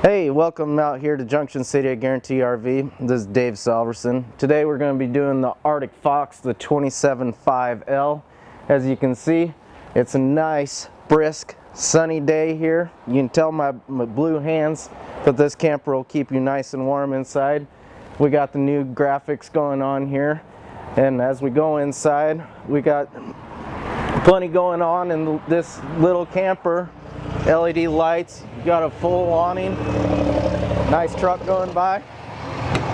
Hey, welcome out here to Junction City at Guaranty RV. This is Dave Salverson. Today we're going to be doing the Arctic Fox, the 27.5L. As you can see, it's a nice, brisk, sunny day here. You can tell my blue hands that this camper will keep you nice and warm inside. We got the new graphics going on here, and as we go inside, we got plenty going on in this little camper. LED lights, got a full awning, nice truck going by,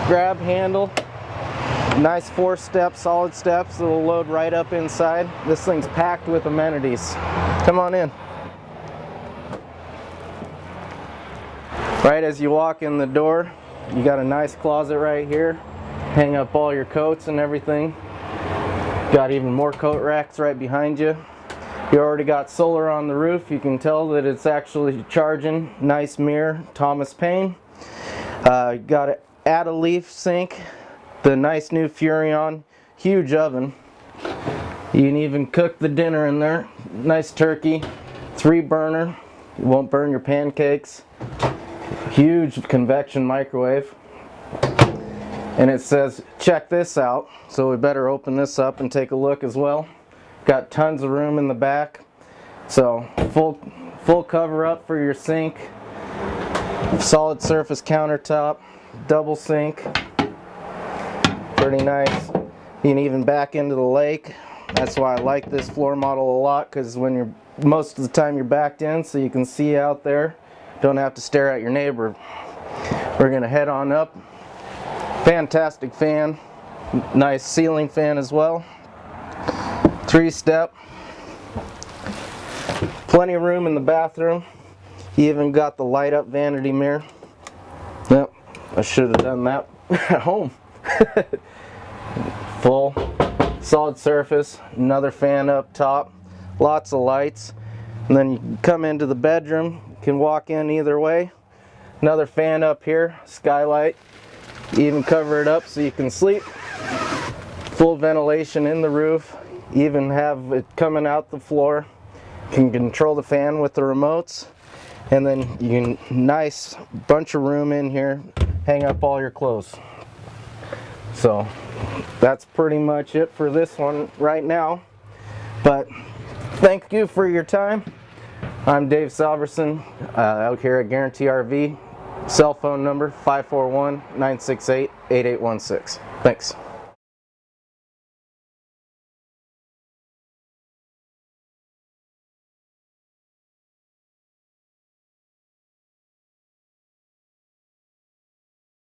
grab handle, nice 4-step solid steps that will load right up inside. This thing's packed with amenities. Come on in. Right as you walk in the door, you got a nice closet right here, hang up all your coats and everything. Got even more coat racks right behind you. You already got solar on the roof. You can tell that it's actually charging. Nice mirror, Thomas Paine. Got an add-a-leaf sink, the nice new Furrion, huge oven. You can even cook the dinner in there. Nice turkey, 3-burner. You won't burn your pancakes. Huge convection microwave. And it says, check this out. So we better open this up and take a look as well. Got tons of room in the back, so full cover up for your sink, solid surface countertop, double sink, pretty nice. You can even back into the lake. That's why I like this floor model a lot, because when most of the time you're backed in, so you can see out there, don't have to stare at your neighbor. We're gonna head on up. Fantastic fan, nice ceiling fan as well. 3-step, plenty of room in the bathroom. You even got the light up vanity mirror. Yep, I should have done that at home. Full solid surface, another fan up top, lots of lights. And then you can come into the bedroom, you can walk in either way. Another fan up here, skylight. You even cover it up so you can sleep. Full ventilation in the roof. You even have it coming out the floor. You can control the fan with the remotes, and then you can nice bunch of room in here, hang up all your clothes. So that's pretty much it for this one right now, but thank you for your time. I'm Dave Salverson out here at Guaranty RV. Cell phone number 541-968-8816. Thanks.